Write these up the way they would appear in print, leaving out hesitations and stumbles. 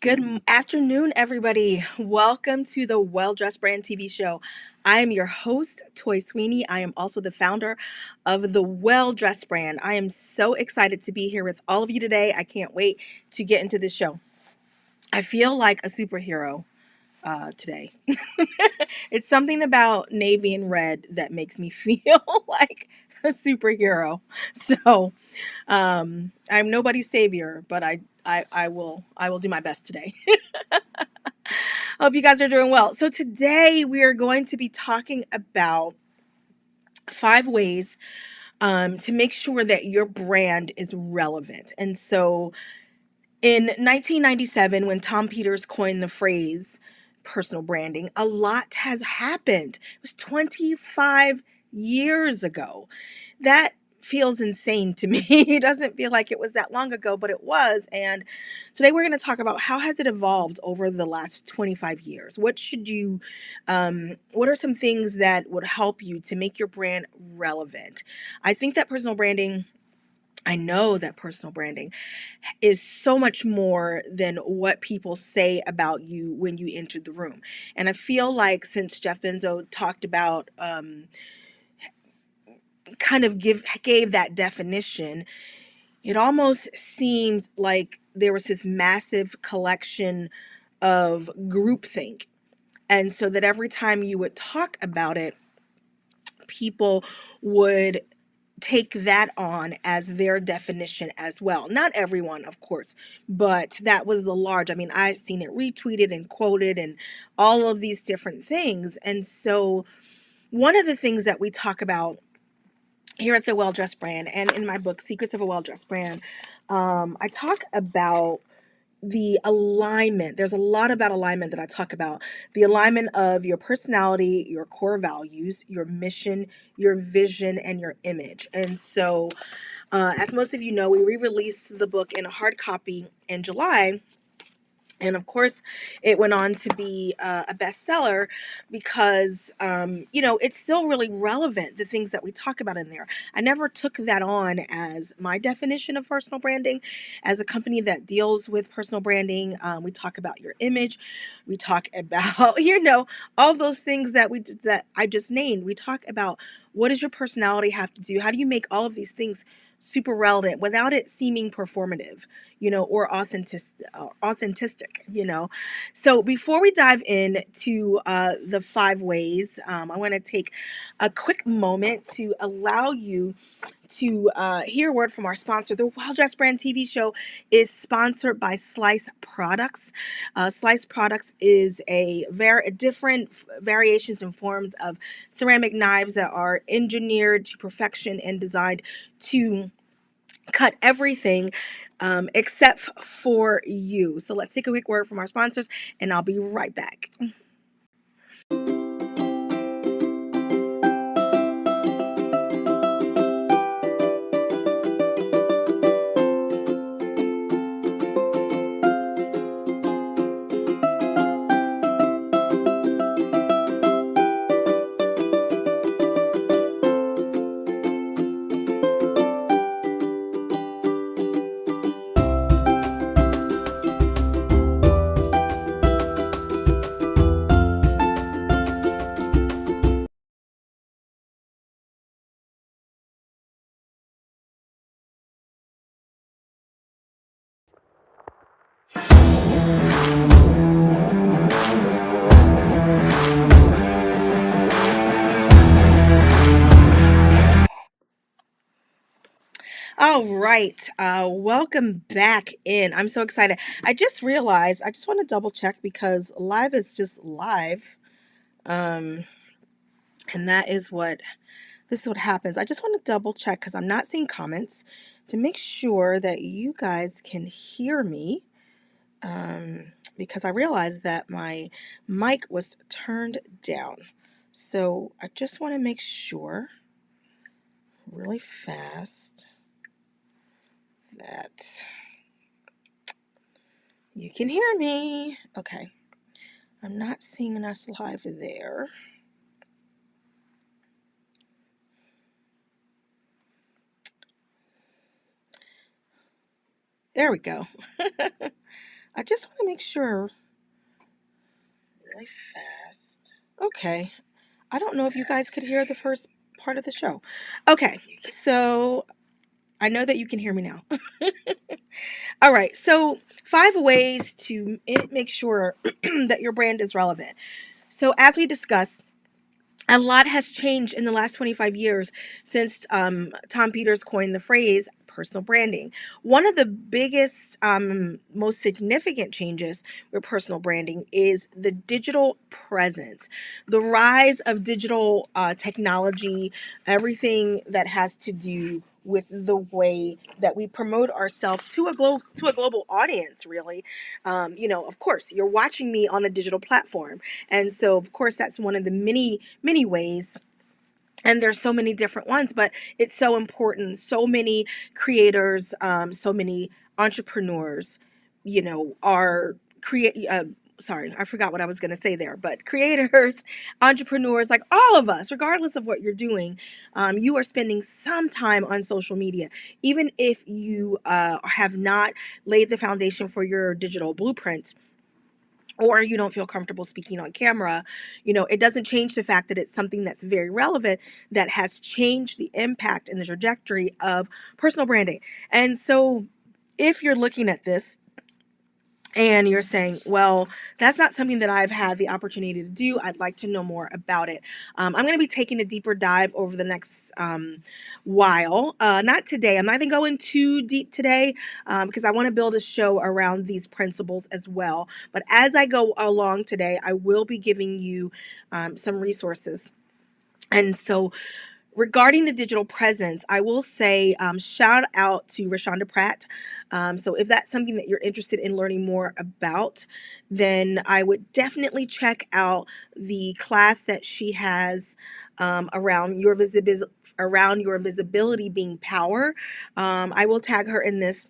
Afternoon, everybody. Welcome to the Well Dressed Brand TV show. I am your host, Toy Sweeney. I am also the founder of the Well Dressed Brand. I am so excited to be here with all of you today. I can't wait to get into this show. I feel like a superhero today. It's something about navy and red that makes me feel like a superhero. So I'm nobody's savior, but I will do my best today. Hope you guys are doing well. So today we are going to be talking about 5 ways to make sure that your brand is relevant. And so in 1997, when Tom Peters coined the phrase personal branding, a lot has happened. It was 25 years ago. That feels insane to me. It doesn't feel like it was that long ago, but it was. And today we're going to talk about how has it evolved over the last 25 years. What are some things that would help you to make your brand relevant? I know that personal branding is so much more than what people say about you when you entered the room. And I feel like since Jeff Benzo talked about gave that definition, it almost seems like there was this massive collection of groupthink. And so that every time you would talk about it, people would take that on as their definition as well. Not everyone, of course, but that was the large. I mean, I've seen it retweeted and quoted and all of these different things. And so one of the things that we talk about here at the Well Dressed Brand and in my book, Secrets of a Well Dressed Brand, I talk about the alignment. There's a lot about alignment that I talk about. The alignment of your personality, your core values, your mission, your vision, and your image. And so, as most of you know, we re-released the book in a hard copy in July. And of course, it went on to be a bestseller because, it's still really relevant, the things that we talk about in there. I never took that on as my definition of personal branding. As a company that deals with personal branding, we talk about your image. We talk about, all those things that I just named. We talk about what does your personality have to do? How do you make all of these things super relevant without it seeming performative, or authentic. So before we dive in to the 5 ways, I want to take a quick moment to allow you to hear a word from our sponsor. The Well Dressed Brand TV show is sponsored by Slice Products. Slice Products is a very different variations and forms of ceramic knives that are engineered to perfection and designed to cut everything except for you. So let's take a quick word from our sponsors and I'll be right back. All right. Welcome back in. I'm so excited. I just realized, I just want to double check because live is just live. Um, and this is what happens. I just want to double check because I'm not seeing comments to make sure that you guys can hear me. Because I realized that my mic was turned down. So I just want to make sure really fast that you can hear me. Okay. I'm not seeing us live there. There we go. I just want to make sure really fast. Okay. I don't know if you guys could hear the first part of the show. Okay. So I know that you can hear me now. All right. So 5 ways to make sure that your brand is relevant. So as we discussed, a lot has changed in the last 25 years since Tom Peters coined the phrase personal branding. One of the biggest, most significant changes with personal branding is the digital presence, the rise of digital technology, everything that has to do with the way that we promote ourselves to a global audience. Really, of course, you're watching me on a digital platform, and so of course that's one of the many ways, and there's so many different ones, but it's so important. So many creators, so many entrepreneurs, are create sorry, I forgot what I was going to say there, but creators, entrepreneurs, like all of us, regardless of what you're doing, you are spending some time on social media. Even if you have not laid the foundation for your digital blueprint, or you don't feel comfortable speaking on camera, it doesn't change the fact that it's something that's very relevant, that has changed the impact and the trajectory of personal branding. And so if you're looking at this and you're saying, well, that's not something that I've had the opportunity to do, I'd like to know more about it. I'm going to be taking a deeper dive over the next while. Not today. I'm not going to go in too deep today because I want to build a show around these principles as well. But as I go along today, I will be giving you some resources. And so regarding the digital presence, I will say shout out to Rashonda Pratt. So if that's something that you're interested in learning more about, then I would definitely check out the class that she has around your visibility being power. I will tag her in this,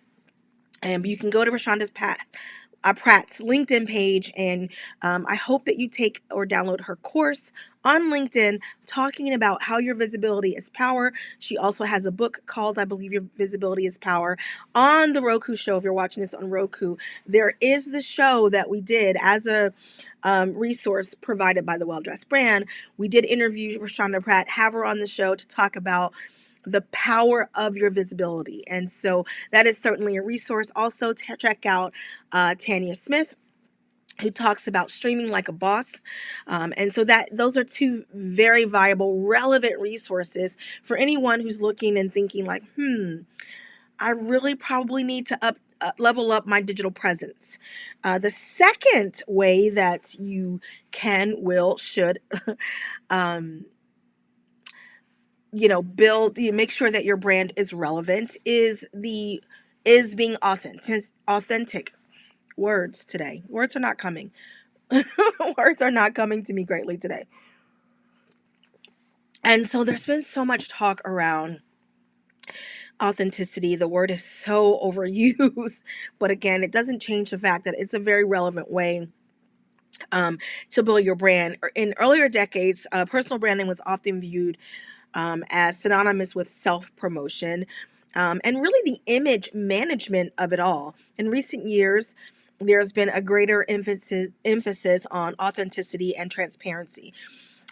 and you can go to Pratt's LinkedIn page, and I hope that you take or download her course on LinkedIn talking about how your visibility is power. She also has a book called I Believe Your Visibility is Power. On the Roku show, if you're watching this on Roku, there is the show that we did as a resource provided by the Well Dressed Brand. We did interview Rashonda Pratt, have her on the show to talk about the power of your visibility. And so that is certainly a resource. Also, to check out Tanya Smith, who talks about streaming like a boss. And so that those are two very viable, relevant resources for anyone who's looking and thinking like, I really probably need to level up my digital presence. The second way that you should make sure that your brand is relevant is being authentic. Words today. Words are not coming. Words are not coming to me greatly today. And so there's been so much talk around authenticity. The word is so overused, but again, it doesn't change the fact that it's a very relevant way to build your brand. In earlier decades, personal branding was often viewed as synonymous with self-promotion, and really the image management of it all. In recent years, there's been a greater emphasis on authenticity and transparency.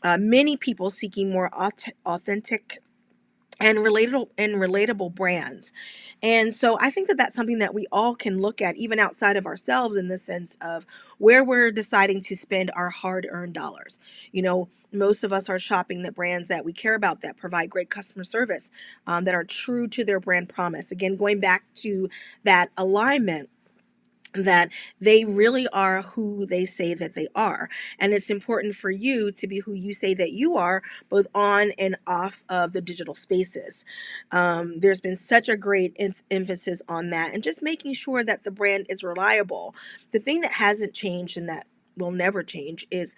Many people seeking more authentic and relatable brands. And so I think that that's something that we all can look at, even outside of ourselves, in the sense of where we're deciding to spend our hard-earned dollars. Most of us are shopping the brands that we care about, that provide great customer service, that are true to their brand promise. Again, going back to that alignment, that they really are who they say that they are. And it's important for you to be who you say that you are, both on and off of the digital spaces. There's been such a great emphasis on that, and just making sure that the brand is reliable. The thing that hasn't changed and that will never change is,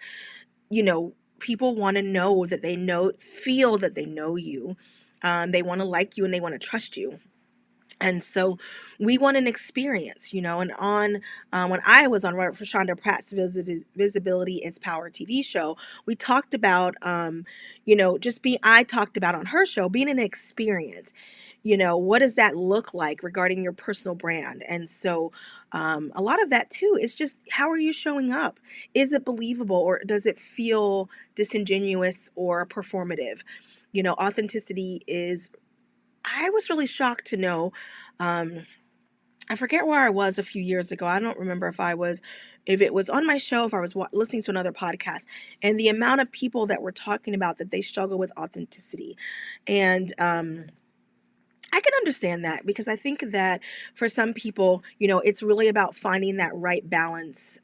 people want to know that feel that they know you. They want to like you and they want to trust you. And so we want an experience, and when I was on Rashonda Pratt's Visibility is Power TV show, we talked about, I talked about on her show being an experience. what does that look like regarding your personal brand? And so a lot of that too is just, how are you showing up? Is it believable, or does it feel disingenuous or performative? Authenticity is, I was really shocked to know. Um, I forget where I was a few years ago. I don't remember if it was on my show, if I was listening to another podcast, and the amount of people that were talking about that they struggle with authenticity. And I can understand that, because I think that for some people, it's really about finding that right balance.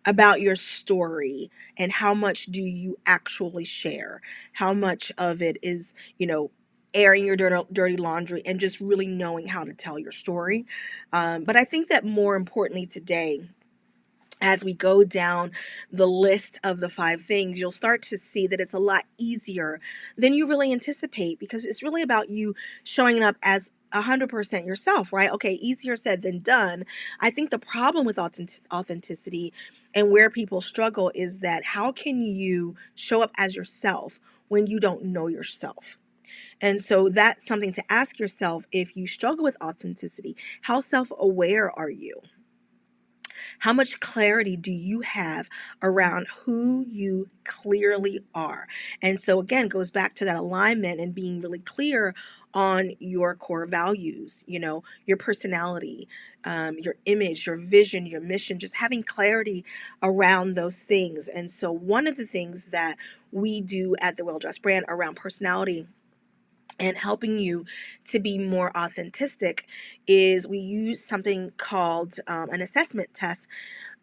About your story, and how much do you actually share, how much of it is airing your dirty laundry, and just really knowing how to tell your story. But I think that more importantly today, as we go down the list of the 5 things, you'll start to see that it's a lot easier than you really anticipate, because it's really about you showing up as 100% yourself, right? Okay, easier said than done. I think the problem with authenticity, and where people struggle, is that how can you show up as yourself when you don't know yourself? And so that's something to ask yourself. If you struggle with authenticity, how self aware are you? How much clarity do you have around who you clearly are? And so, again, goes back to that alignment and being really clear on your core values, your personality, your image, your vision, your mission, just having clarity around those things. And so, one of the things that we do at the Well Dressed Brand around personality and helping you to be more authentic is, we use something called an assessment test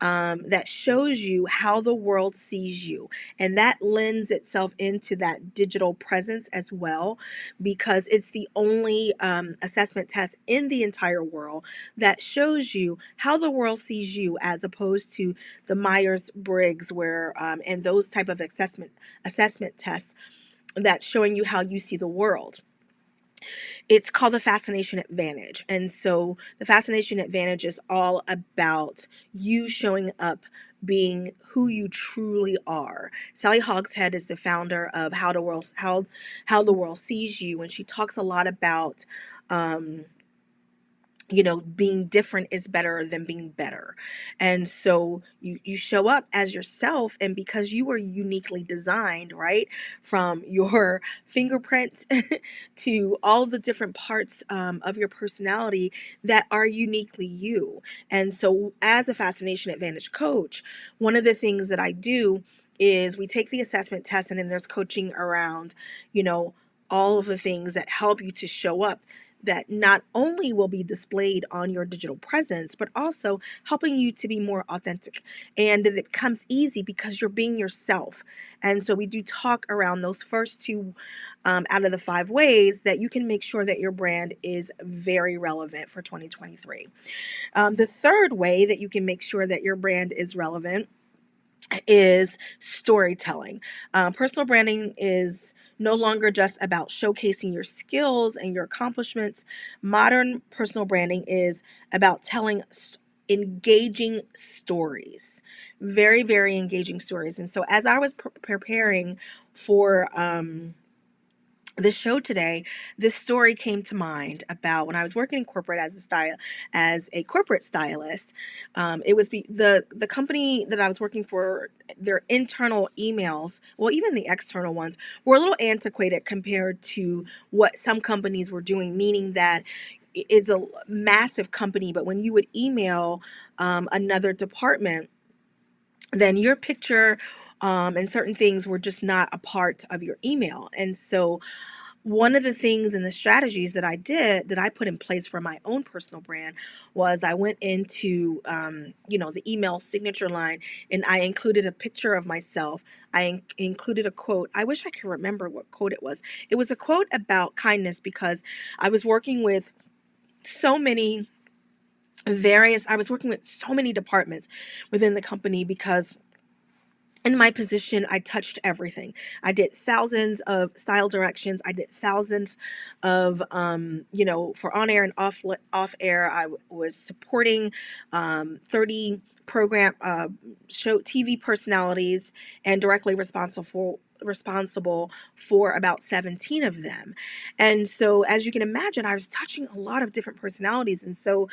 that shows you how the world sees you. And that lends itself into that digital presence as well, because it's the only assessment test in the entire world that shows you how the world sees you, as opposed to the Myers-Briggs, where and those type of assessment tests that's showing you how you see the world. It's called the Fascination Advantage. And so the Fascination Advantage is all about you showing up being who you truly are. Sally Hogshead is the founder of How the World Sees You, and she talks a lot about um, being different is better than being better. And so you show up as yourself, and because you are uniquely designed, right? From your fingerprint to all the different parts of your personality that are uniquely you. And so, as a Fascination Advantage coach, one of the things that I do is we take the assessment test, and then there's coaching around, you know, all of the things that help you to show up, that not only will be displayed on your digital presence, but also helping you to be more authentic. And that it becomes easy because you're being yourself. And so we do talk around those first two out of the 5 ways that you can make sure that your brand is very relevant for 2023. The third way that you can make sure that your brand is relevant is storytelling. Personal branding is no longer just about showcasing your skills and your accomplishments. Modern personal branding is about telling engaging stories, very, very engaging stories. And so, as I was preparing for the show today, this story came to mind about when I was working in corporate as a corporate stylist. It was the company that I was working for. Their internal emails, well, even the external ones, were a little antiquated compared to what some companies were doing. Meaning that it's a massive company, but when you would email another department, then your picture and certain things were just not a part of your email. And so one of the things and the strategies that I put in place for my own personal brand was, I went into the email signature line, and I included a picture of myself. I included a quote. I wish I could remember what quote it was. It was a quote about kindness, because I was working with so many I was working with so many departments within the company, because in my position, I touched everything. I did thousands of style directions. I did thousands of, for on air and off air. Was supporting 30 program show TV personalities, and directly responsible responsible for about 17 of them. And so, as you can imagine, I was touching a lot of different personalities. And so,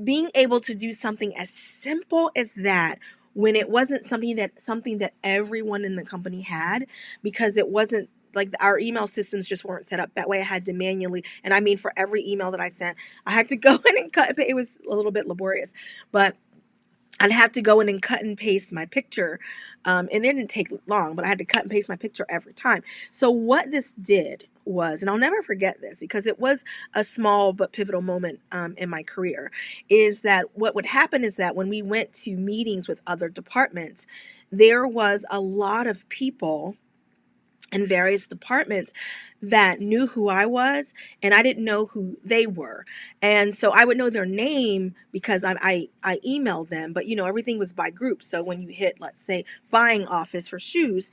being able to do something as simple as that, when it wasn't something that everyone in the company had, because it wasn't like our email systems just weren't set up that way. I had to manually, and I mean, for every email that I sent, I had to go in and cut. It was a little bit laborious, but I'd have to go in and cut and paste my picture. And it didn't take long, but I had to cut and paste my picture every time. So what this did was, and I'll never forget this because it was a small but pivotal moment in my career, is that what would happen is that when we went to meetings with other departments, there was a lot of people in various departments that knew who I was, and I didn't know who they were. And so I would know their name because I emailed them, but everything was by group. So when you hit, let's say, buying office for shoes,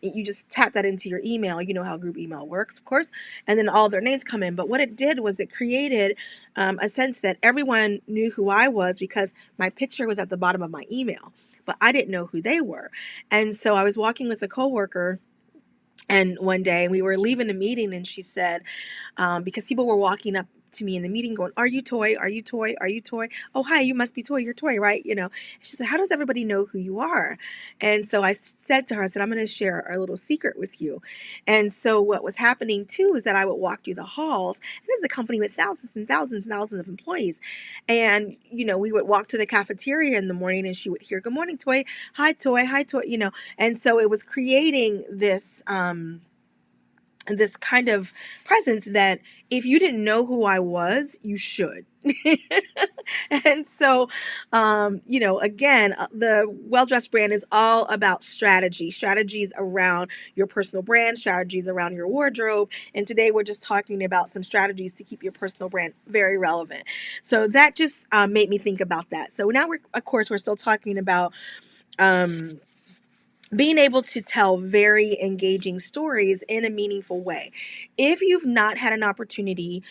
you just tap that into your email. You know how group email works, of course, and then all their names come in. But what it did was it created a sense that everyone knew who I was because my picture was at the bottom of my email, but I didn't know who they were. And so I was walking with a coworker, and one day we were leaving a meeting, and she said, because people were walking up to me in the meeting going, "Are you Toy? Are you Toy? Are you Toy? Oh, hi, you must be Toy. You're Toy, right?" She said, "How does everybody know who you are?" And so I said to her, I said, "I'm going to share our little secret with you." And so what was happening too is that I would walk through the halls, and this is a company with thousands and thousands and thousands of employees. And, we would walk to the cafeteria in the morning, and she would hear, "Good morning, Toy. Hi, Toy. Hi, Toy." And so it was creating this kind of presence that if you didn't know who I was, you should. And so, again, the Well Dressed brand is all about strategies around your personal brand, strategies around your wardrobe. And today we're just talking about some strategies to keep your personal brand very relevant. So that just made me think about that. So now we're still talking about um, being able to tell very engaging stories in a meaningful way. If you've not had an opportunity,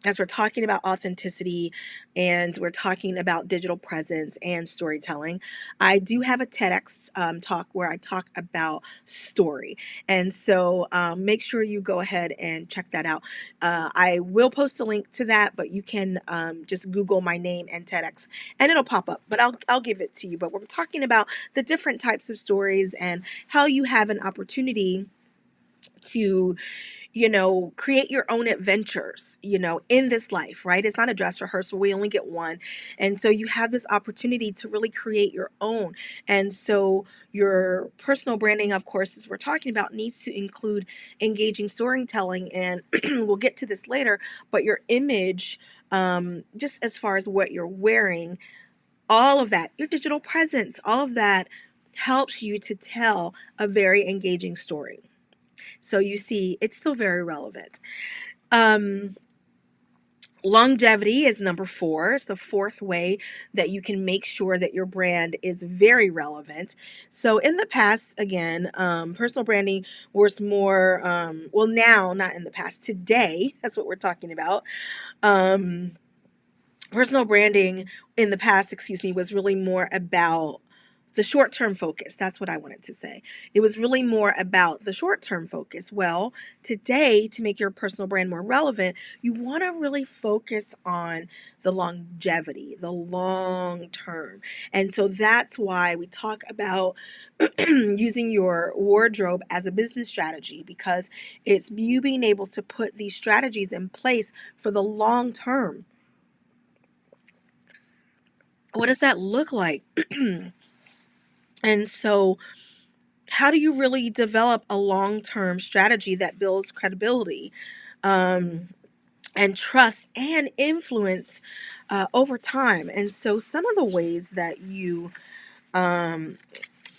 as we're talking about authenticity and we're talking about digital presence and storytelling, I do have a TEDx talk where I talk about story. And so make sure you go ahead and check that out. I will post a link to that, but you can just Google my name and TEDx and it'll pop up, but I'll give it to you. But we're talking about the different types of stories and how you have an opportunity to create your own adventures, in this life, right? It's not a dress rehearsal. We only get one. And so you have this opportunity to really create your own. And so your personal branding, of course, as we're talking about, needs to include engaging storytelling. And we'll get to this later, but your image, just as far as what you're wearing, all of that, your digital presence, all of that helps you to tell a very engaging story. So you see, it's still very relevant. Um, Longevity is number 4. It's the fourth way that you can make sure that your brand is very relevant. So in the past, again, personal branding was more, well, now, not in the past, today, that's what we're talking about. Um, Personal branding in the past, was really more about the short-term focus. That's what I wanted to say. It was really more about the short-term focus. Well, today, to make your personal brand more relevant, you want to really focus on the longevity, the long term. And so that's why we talk about using your wardrobe as a business strategy, because it's you being able to put these strategies in place for the long term. What does that look like? And so, how do you really develop a long-term strategy that builds credibility, um, and trust and influence over time? And so, some of the ways that you um,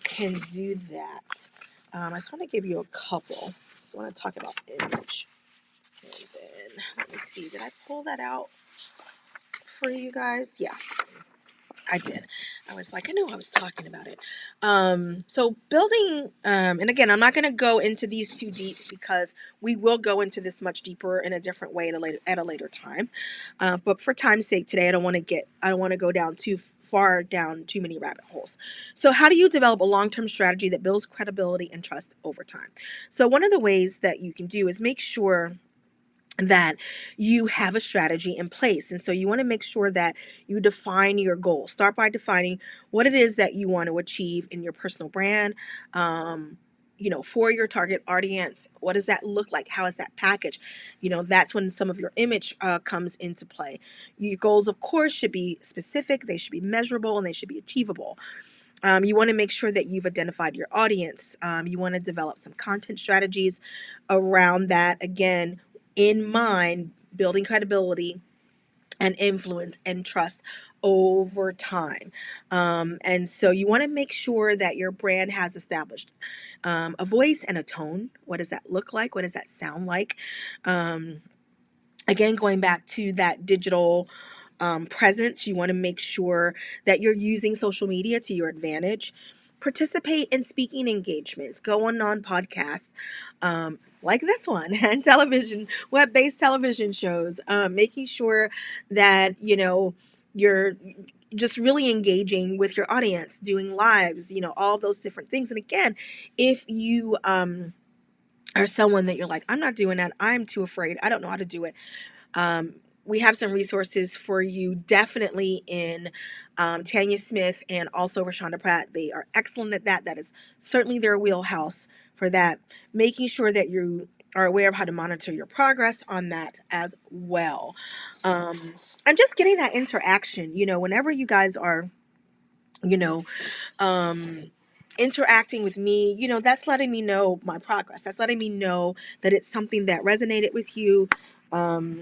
can do that, I just want to give you a couple. So I want to talk about image. And then, let me see, did I pull that out for you guys? Yeah. I did. I was like, I knew I was talking about it. So building, and again, I'm not going to go into these too deep because we will go into this much deeper in a different way at a later time. But for time's sake today, I don't want to go down too far down too many rabbit holes. So how do you develop a long-term strategy that builds credibility and trust over time? So one of the ways that you can do is make sure that you have a strategy in place. And so you want to make sure that you define your goals. Start by defining what it is that you want to achieve in your personal brand. For your target audience, what does that look like? How is that packaged? That's when some of your image comes into play. Your goals, of course, should be specific, they should be measurable, and they should be achievable. You want to make sure that you've identified your audience. You want to develop some content strategies around that. Again, in mind, building credibility and influence and trust over time. And so you want to make sure that your brand has established a voice and a tone. What does that look like? What does that sound like? Um, Again, going back to that digital presence, you want to make sure that you're using social media to your advantage. Participate in speaking engagements, go on podcasts like this one, and television, web-based television shows, making sure that you're just really engaging with your audience, doing lives, all those different things. And again, if you are someone that you're like, I'm not doing that, I'm too afraid, I don't know how to do it, um, we have some resources for you definitely in Tanya Smith and also Rashonda Pratt. They are excellent at that. That is certainly their wheelhouse for that. Making sure that you are aware of how to monitor your progress on that as well. And just getting that interaction, whenever you guys are, you know, um, interacting with me, that's letting me know my progress. That's letting me know that it's something that resonated with you. Um,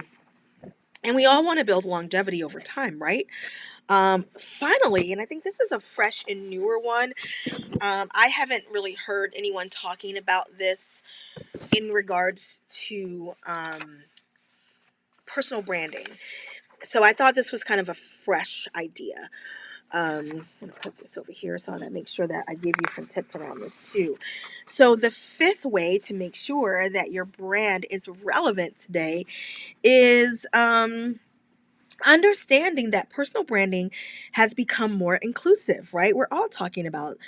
and we all want to build longevity over time, right? Finally, and I think this is a fresh and newer one. I haven't really heard anyone talking about this in regards to personal branding. So I thought this was kind of a fresh idea. I'm going to put this over here so that make sure that I give you some tips around this too. So the fifth way to make sure that your brand is relevant today is understanding that personal branding has become more inclusive, right? We're all talking about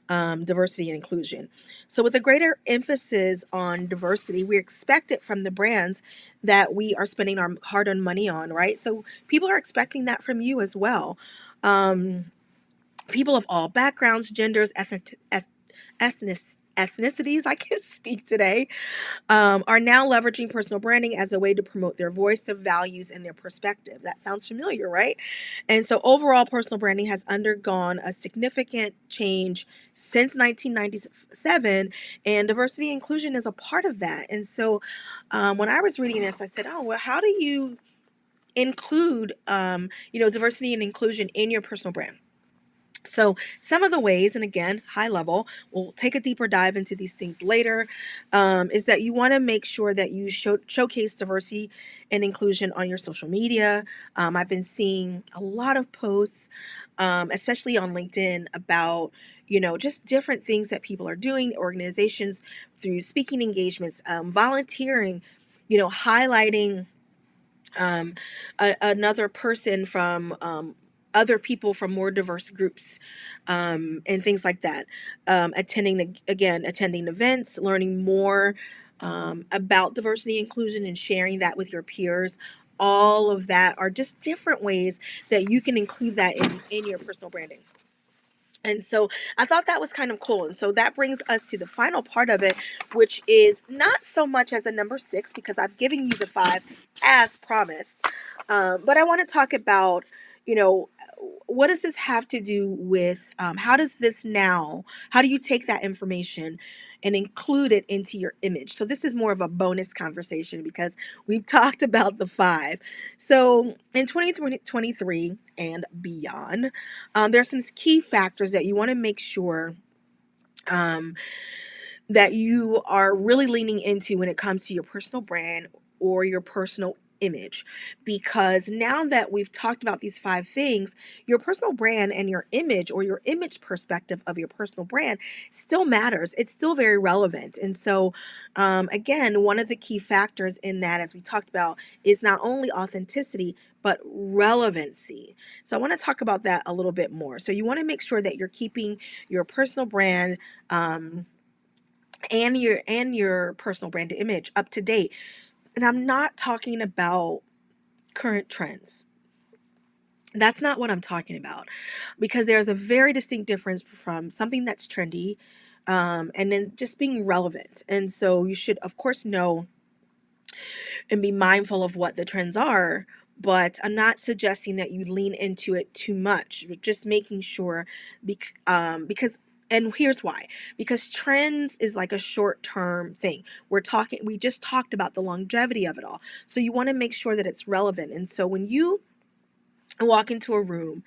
diversity and inclusion. So, with a greater emphasis on diversity, we expect it from the brands that we are spending our hard earned money on, right? So, people are expecting that from you as well. Um, People of all backgrounds, genders, ethnicities, I can speak today, are now leveraging personal branding as a way to promote their voice, their values, and their perspective. That sounds familiar, right? And so overall, personal branding has undergone a significant change since 1997, and diversity and inclusion is a part of that. And so when I was reading this, I said, oh, well, how do you include, diversity and inclusion in your personal brand? So, some of the ways, and again, high level, we'll take a deeper dive into these things later, is that you want to make sure that you showcase diversity and inclusion on your social media. I've been seeing a lot of posts, especially on LinkedIn, about just different things that people are doing, organizations through speaking engagements, volunteering, highlighting another person from other people from more diverse groups, and things like that. Attending events, learning more about diversity and inclusion, and sharing that with your peers. All of that are just different ways that you can include that in your personal branding. And so I thought that was kind of cool. And so that brings us to the final part of it, which is not so much as a number 6, because I've given you the 5 as promised. But I want to talk about, you know, what does this have to do with, how do you take that information and include it into your image? So this is more of a bonus conversation because we've talked about the 5. So in 2023 and beyond, there's some key factors that you want to make sure um, that you are really leaning into when it comes to your personal brand or your personal image, because now that we've talked about these 5 things, your personal brand and your image, or your image perspective of your personal brand, still matters. It's still very relevant. And so, again, one of the key factors in that, as we talked about, is not only authenticity, but relevancy. So I want to talk about that a little bit more. So you want to make sure that you're keeping your personal brand, and your personal brand image up to date. And I'm not talking about current trends. That's not what I'm talking about, because there's a very distinct difference from something that's trendy, and then just being relevant. And so you should, of course, know and be mindful of what the trends are, but I'm not suggesting that you lean into it too much. Just making sure, because, and here's why: because trends is like a short term thing. We just talked about the longevity of it all. So you want to make sure that it's relevant. And so when you walk into a room,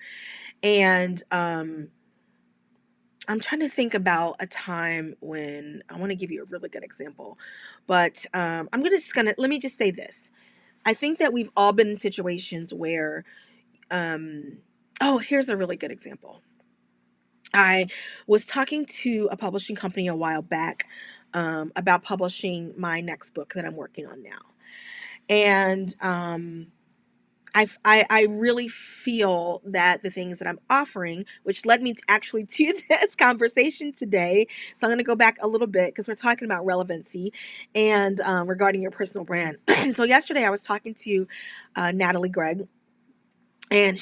and I'm trying to think about a time when I want to give you a really good example, but let me just say this. I think that we've all been in situations where, oh, here's a really good example. I was talking to a publishing company a while back, about publishing my next book that I'm working on now. And I really feel that the things that I'm offering, which led me to actually to this conversation today. So I'm going to go back a little bit, because we're talking about relevancy and, regarding your personal brand. So yesterday I was talking to Natalie Gregg, and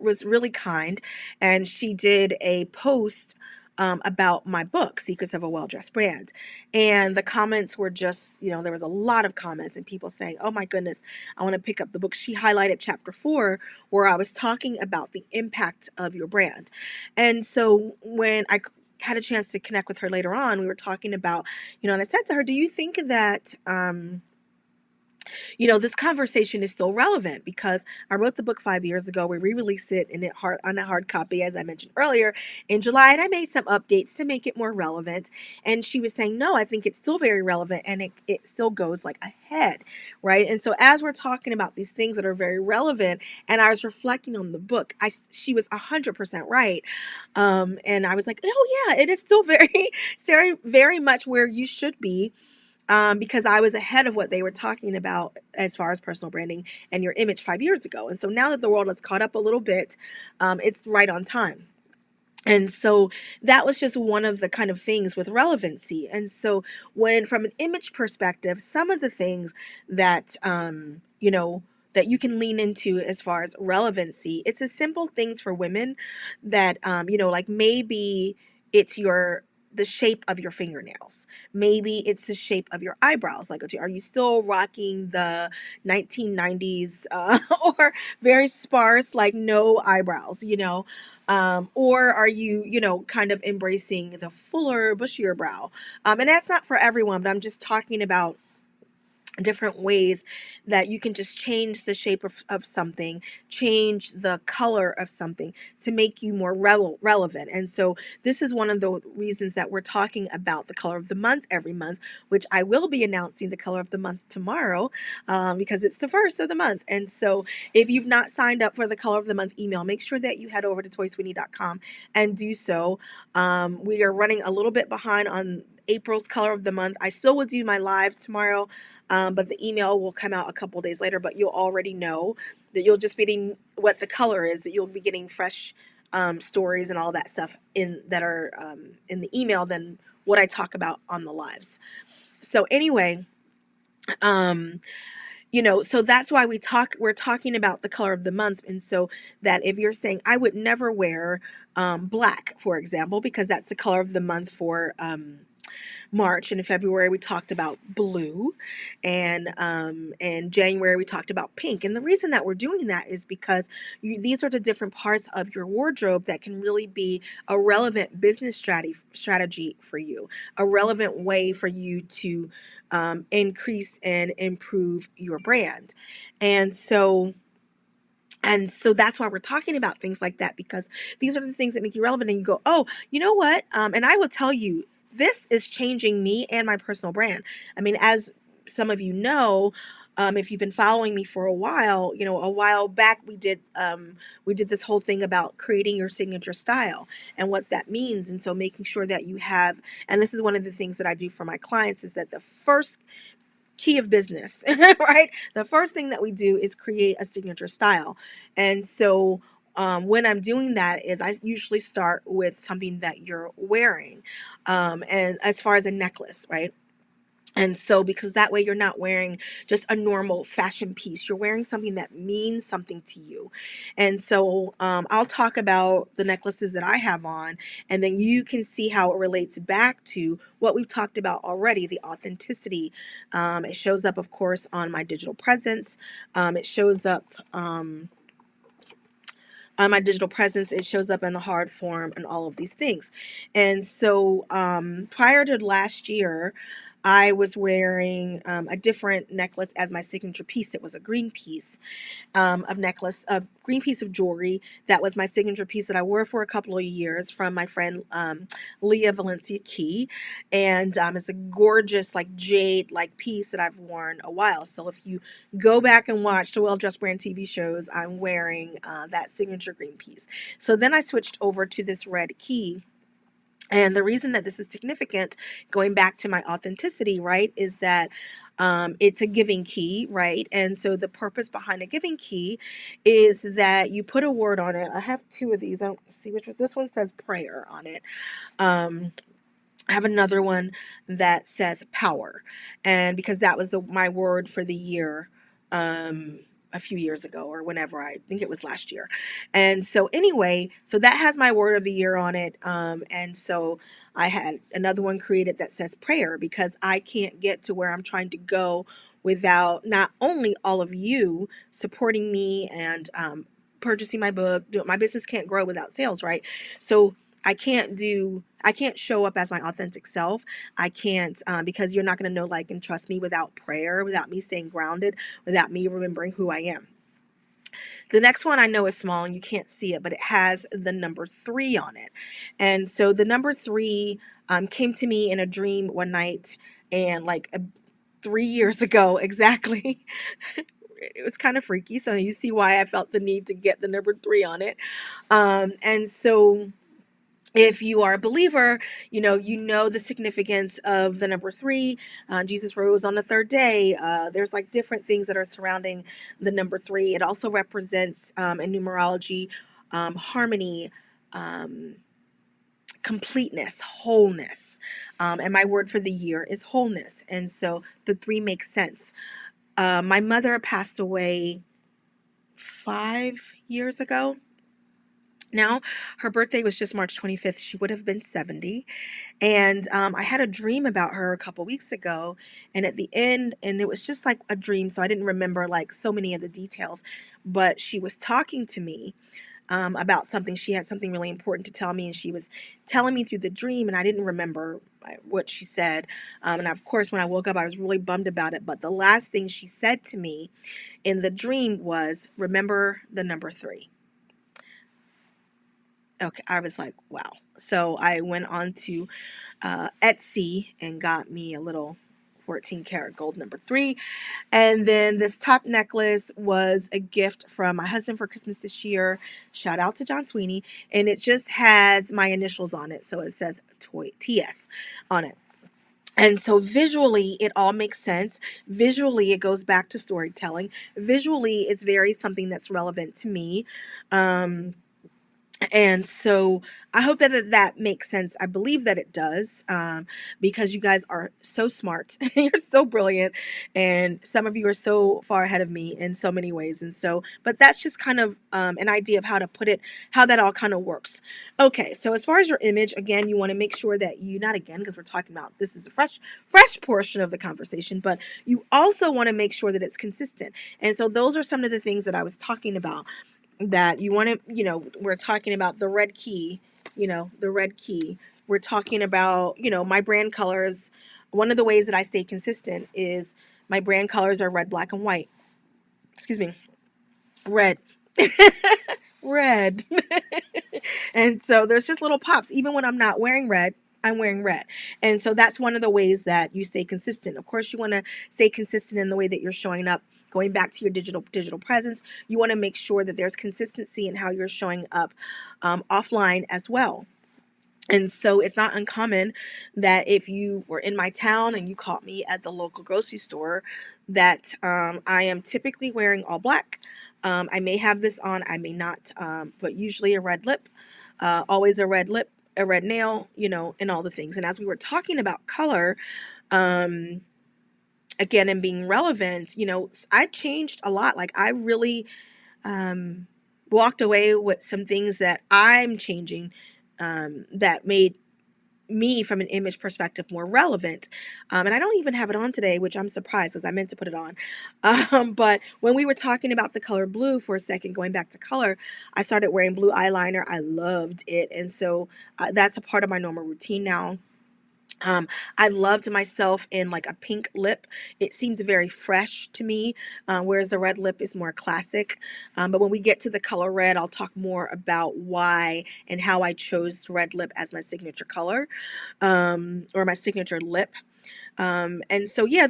was really kind, and she did a post, about my book, Secrets of a Well-Dressed Brand. And the comments were just, there was a lot of comments, and people saying, oh my goodness, I want to pick up the book. She highlighted chapter 4, where I was talking about the impact of your brand. And so when I had a chance to connect with her later on, we were talking about, and I said to her, do you think that, this conversation is still relevant? Because I wrote the book 5 years ago. We re-released it on a hard copy, as I mentioned earlier, in July, and I made some updates to make it more relevant. And she was saying, no, I think it's still very relevant, and it still goes like ahead, right? And so as we're talking about these things that are very relevant, and I was reflecting on the book, she was 100% right. And I was like, oh yeah, it is still very, very, very much where you should be, because I was ahead of what they were talking about as far as personal branding and your image 5 years ago. And so now that the world has caught up a little bit, it's right on time. And so that was just one of the kind of things with relevancy. And so from an image perspective, some of the things that, that you can lean into as far as relevancy, it's the simple things for women that, like maybe it's the shape of your fingernails. Maybe it's the shape of your eyebrows. Like, are you still rocking the 1990s, or very sparse, like no eyebrows, or are you, kind of embracing the fuller, bushier brow? And that's not for everyone, but I'm just talking about different ways that you can just change the shape of something, change the color of something to make you more relevant. And so this is one of the reasons that we're talking about the color of the month every month, which I will be announcing the color of the month tomorrow, because it's the first of the month. And so if you've not signed up for the color of the month email, make sure that you head over to toysweetie.com and do so. We are running a little bit behind on April's color of the month. I still will do my live tomorrow, but the email will come out a couple days later. But you'll already know that you'll just be getting what the color is. That you'll be getting fresh stories and all that stuff that are in the email than what I talk about on the lives. So anyway, so that's why we're talking about the color of the month. And so that if you're saying, I would never wear black, for example, because that's the color of the month for March, and in February we talked about blue, and in January we talked about pink. And the reason that we're doing that is because these are the different parts of your wardrobe that can really be a relevant business strategy for you, a relevant way for you to increase and improve your brand. And so that's why we're talking about things like that, because these are the things that make you relevant. And you go, oh, you know what? And I will tell you, this is changing me and my personal brand. I mean, as some of you know, If you've been following me for a while, a while back we did this whole thing about creating your signature style and what that means. And so making sure that you have, and this is one of the things that I do for my clients, is that the first key of business, right? The first thing that we do is create a signature style. And so when I'm doing that is I usually start with something that you're wearing. And as far as a necklace, right? And so, because that way you're not wearing just a normal fashion piece, you're wearing something that means something to you. And so, I'll talk about the necklaces that I have on, and then you can see how it relates back to what we've talked about already, the authenticity. It shows up, of course, on my digital presence. It shows up. On my digital presence, it shows up in the hard form and all of these things. And so prior to last year, I was wearing a different necklace as my signature piece. It was a green piece a green piece of jewelry. That was my signature piece that I wore for a couple of years from my friend Leah Valencia Key. And it's a gorgeous, like jade like piece that I've worn a while. So if you go back and watch the Well Dressed Brand TV shows, I'm wearing that signature green piece. So then I switched over to this red key. And the reason that this is significant, going back to my authenticity, right, is that it's a giving key, right? And so the purpose behind a giving key is that you put a word on it. I have two of these. I don't see which one. This one says prayer on it. Um, I have another one that says power, and because that was my word for the year, um, a few years ago, or whenever, I think it was last year. And so anyway, so that has my word of the year on it, and so I had another one created that says prayer, because I can't get to where I'm trying to go without not only all of you supporting me and purchasing my book. My business can't grow without sales, right? So I can't show up as my authentic self. I can't, because you're not going to know, like, and trust me without prayer, without me staying grounded, without me remembering who I am. The next one I know is small and you can't see it, but it has the number 3 on it. And so the number 3 came to me in a dream one night, and 3 years ago exactly. It was kind of freaky. So you see why I felt the need to get the number 3 on it. And so if you are a believer, you know the significance of the number 3. Jesus rose on the third day. There's like different things that are surrounding the number 3. It also represents in numerology harmony, um, completeness, wholeness. And my word for the year is wholeness. And so the 3 makes sense. My mother passed away 5 years ago. Now, her birthday was just March 25th. She would have been 70. And I had a dream about her a couple weeks ago. And at the end, and it was just like a dream, so I didn't remember like so many of the details. But she was talking to me about something. She had something really important to tell me, and she was telling me through the dream, and I didn't remember what she said. And of course, when I woke up, I was really bummed about it. But the last thing she said to me in the dream was, "Remember the number 3." Okay, I was like, wow. So I went on to Etsy and got me a little 14 karat gold number 3. And then this top necklace was a gift from my husband for Christmas this year. Shout out to John Sweeney. And it just has my initials on it. So it says TS on it. And so visually, it all makes sense. Visually, it goes back to storytelling. Visually, it's very something that's relevant to me. And so I hope that makes sense. I believe that it does, because you guys are so smart. You're so brilliant. And some of you are so far ahead of me in so many ways. And so, but that's just kind of an idea of how to put it, how that all kind of works. Okay, so as far as your image, again, you want to make sure that not again, because we're talking about this is a fresh portion of the conversation, but you also want to make sure that it's consistent. And so those are some of the things that I was talking about, that you want to, we're talking about the red key, the red key. We're talking about, my brand colors. One of the ways that I stay consistent is my brand colors are red, black, and white. Excuse me. Red. Red. And so there's just little pops. Even when I'm not wearing red, I'm wearing red. And so that's one of the ways that you stay consistent. Of course, you want to stay consistent in the way that you're showing up. Going back to your digital presence, you want to make sure that there's consistency in how you're showing up offline as well. And so it's not uncommon that if you were in my town and you caught me at the local grocery store, that I am typically wearing all black. I may have this on, I may not, but usually a red lip, always a red lip, a red nail, and all the things. And as we were talking about color, um, again, and being relevant, I changed a lot. Like I really um, walked away with some things that I'm changing that made me from an image perspective more relevant. And I don't even have it on today, which I'm surprised because I meant to put it on. But when we were talking about the color blue for a second, going back to color, I started wearing blue eyeliner. I loved it. And so that's a part of my normal routine now. Um, I loved myself in like a pink lip. It seems very fresh to me, whereas the red lip is more classic. But when we get to the color red, I'll talk more about why and how I chose red lip as my signature color, or my signature lip. And so, yeah,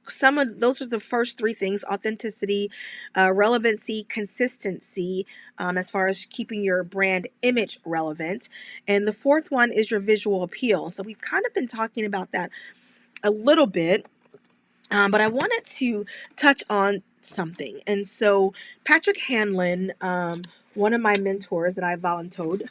some of those are the first three things: authenticity, relevancy, consistency, as far as keeping your brand image relevant. And the fourth one is your visual appeal. So we've kind of been talking about that a little bit, but I wanted to touch on something. And so Patrick Hanlon, one of my mentors that I volunteered,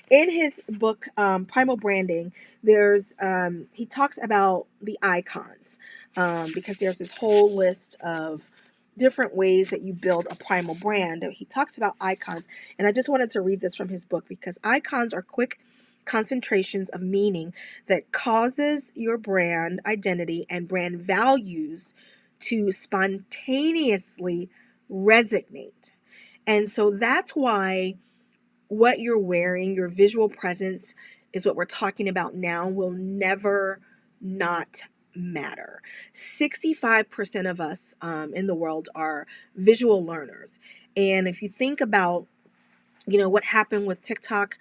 in his book, Primal Branding, he talks about the icons, because there's this whole list of different ways that you build a primal brand. He talks about icons, and I just wanted to read this from his book because icons are quick concentrations of meaning that causes your brand identity and brand values to spontaneously resonate. And so that's why what you're wearing, your visual presence, is what we're talking about now, will never not matter. 65% of us in the world are visual learners. And if you think about what happened with TikTok,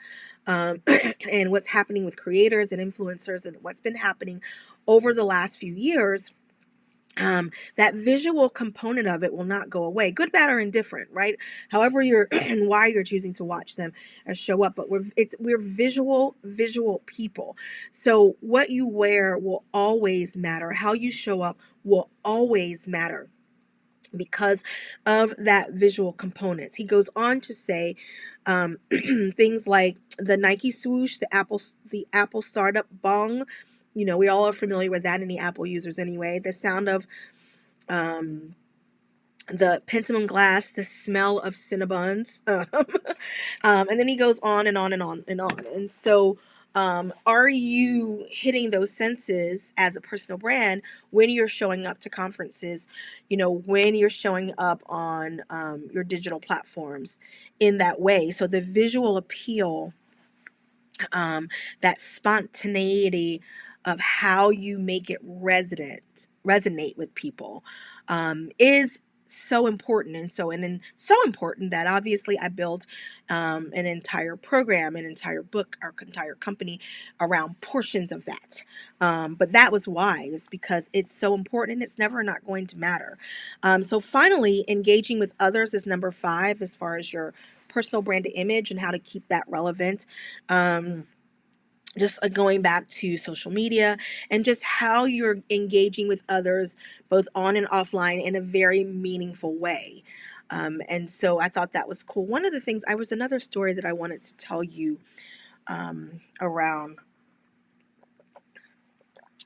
and what's happening with creators and influencers and what's been happening over the last few years, that visual component of it will not go away, good, bad, or indifferent, right? However you're and why you're choosing to watch them show up, but we're visual people. So what you wear will always matter. How you show up will always matter because of that visual components. He goes on to say things like the Nike swoosh, the Apple startup bong. We all are familiar with that, any Apple users anyway. The sound of the Pentagon glass, the smell of Cinnabons. And then he goes on and on and on and on. And so, are you hitting those senses as a personal brand when you're showing up to conferences, when you're showing up on your digital platforms in that way? So the visual appeal, that spontaneity of how you make it resonate with people, is so important. And so important that obviously I built an entire program, an entire book, our entire company around portions of that. But that was why. It's because it's so important and it's never not going to matter. So finally, engaging with others is number 5 as far as your personal brand image and how to keep that relevant. Just going back to social media and just how you're engaging with others, both on and offline, in a very meaningful way. And so I thought that was cool. One of the things, I was another story that I wanted to tell you around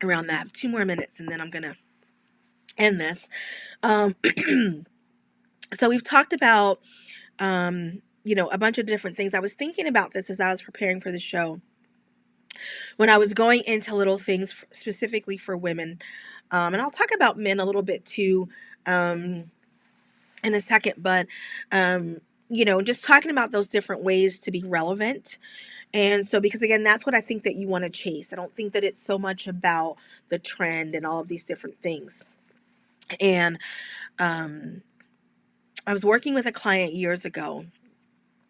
that. I have 2 more minutes and then I'm going to end this. Um, so we've talked about, a bunch of different things. I was thinking about this as I was preparing for the show, when I was going into little things specifically for women. And I'll talk about men a little bit too in a second, but just talking about those different ways to be relevant. And so, because again, that's what I think that you want to chase. I don't think that it's so much about the trend and all of these different things. And I was working with a client years ago,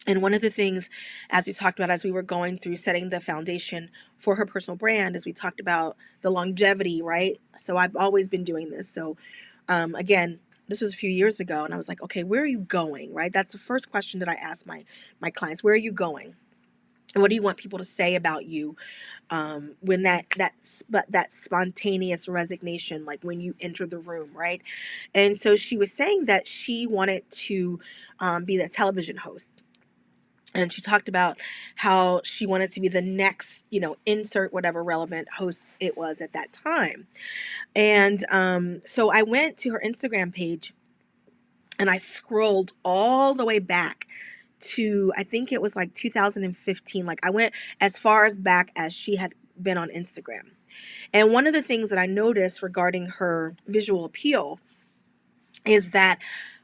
And one of the things, as we talked about, as we were going through setting the foundation for her personal brand, as we talked about the longevity, right? So I've always been doing this. So again, this was a few years ago, and I was like, okay, where are you going, right? That's the first question that I ask my clients. Where are you going? And what do you want people to say about you when that spontaneous resignation, like when you enter the room, right? And so she was saying that she wanted to be the television host, and she talked about how she wanted to be the next, insert whatever relevant host it was at that time. And so I went to her Instagram page and I scrolled all the way back to, I think it was like 2015. Like I went as far as back as she had been on Instagram. And one of the things that I noticed regarding her visual appeal is that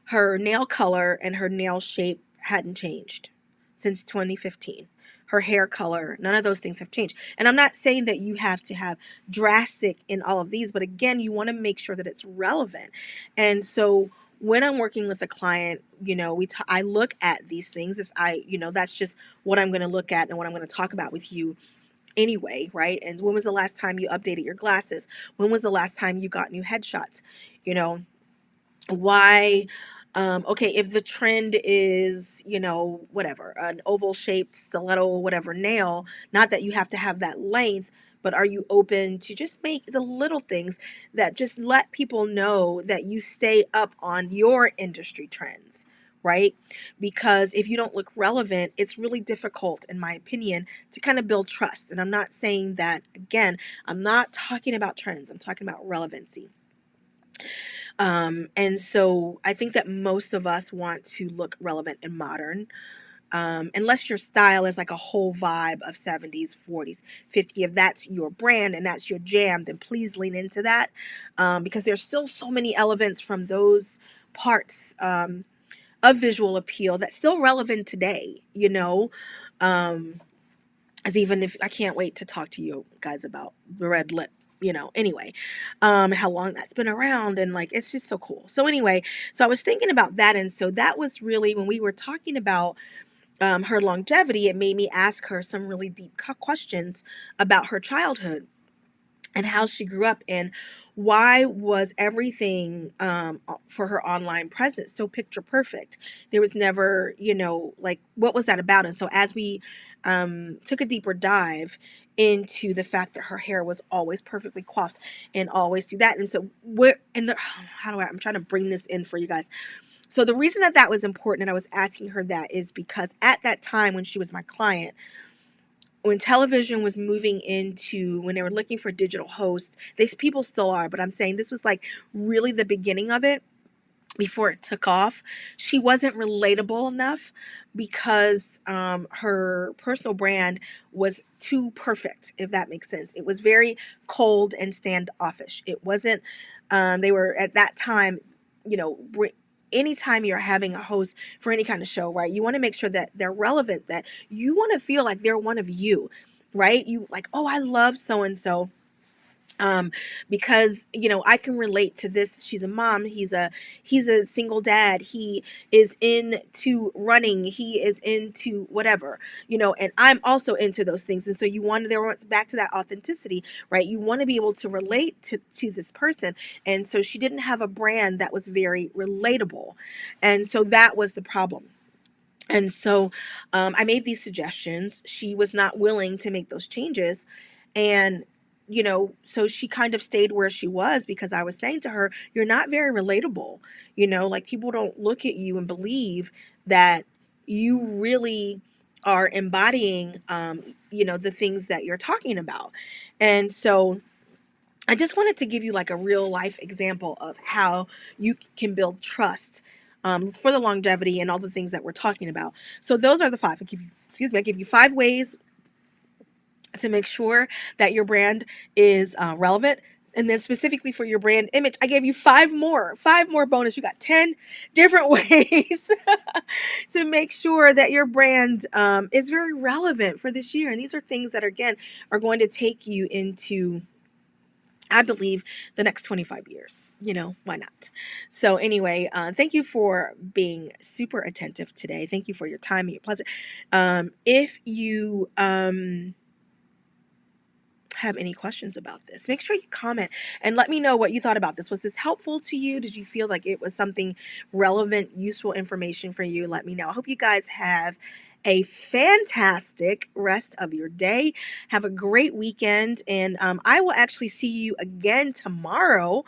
her nail color and her nail shape hadn't changed since 2015. Her hair color, none of those things have changed. And I'm not saying that you have to have drastic in all of these, but again, you want to make sure that it's relevant. And so when I'm working with a client, I look at these things as that's just what I'm going to look at and what I'm going to talk about with you anyway, right? And when was the last time you updated your glasses? When was the last time you got new headshots? You know, why okay, if the trend is, whatever, an oval shaped stiletto whatever nail, not that you have to have that length, but are you open to just make the little things that just let people know that you stay up on your industry trends, right? Because if you don't look relevant, it's really difficult, in my opinion, to kind of build trust. And I'm not saying that, again, I'm not talking about trends, I'm talking about relevancy. And so I think that most of us want to look relevant and modern. Unless your style is like a whole vibe of 70s, 40s, 50s. If that's your brand and that's your jam, then please lean into that, because there's still so many elements from those parts of visual appeal that's still relevant today, as even if I can't wait to talk to you guys about the red lip, anyway, how long that's been around, and like it's just so cool. So anyway, so I was thinking about that, and so that was really when we were talking about her longevity, it made me ask her some really deep questions about her childhood and how she grew up, and why was everything for her online presence so picture perfect. There was never, like, what was that about? And so as we took a deeper dive into the fact that her hair was always perfectly coiffed and always do that, and so where and the, how do I'm trying to bring this in for you guys. So the reason that that was important, and I was asking her that, is because at that time when she was my client, when television was moving into, when they were looking for digital hosts, these people still are, but I'm saying this was like really the beginning of it before it took off. She wasn't relatable enough because her personal brand was too perfect, if that makes sense. It was very cold and standoffish. It wasn't, they were at that time, anytime you're having a host for any kind of show, right? You want to make sure that they're relevant, that you want to feel like they're one of you, right? You like, oh, I love so and so, because I can relate to this. She's a mom, he's a single dad, he is into running, he is into whatever, and I'm also into those things. And so you want, there was back to that authenticity, right? You want to be able to relate to this person. And so she didn't have a brand that was very relatable, and so that was the problem. And so I made these suggestions. She was not willing to make those changes. And, so she kind of stayed where she was because I was saying to her, you're not very relatable. Like people don't look at you and believe that you really are embodying, the things that you're talking about. And so I just wanted to give you like a real life example of how you can build trust for the longevity and all the things that we're talking about. So those are the five. I give you 5 ways to make sure that your brand is relevant. And then specifically for your brand image, I gave you five more bonus. You got 10 different ways to make sure that your brand is very relevant for this year. And these are things that, again, are going to take you into I believe the next 25 years. Why not? So, anyway, thank you for being super attentive today. Thank you for your time and your pleasure. If you have any questions about this, make sure you comment and let me know what you thought about this. Was this helpful to you? Did you feel like it was something relevant, useful information for you? Let me know. I hope you guys have a fantastic rest of your day. Have a great weekend. And I will actually see you again tomorrow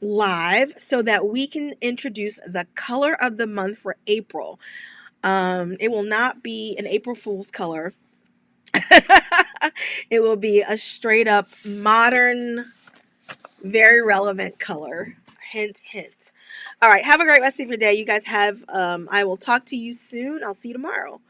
live so that we can introduce the color of the month for April. It will not be an April Fool's color. It will be a straight up modern, very relevant color. Hint, hint. All right. Have a great rest of your day. You guys have, I will talk to you soon. I'll see you tomorrow.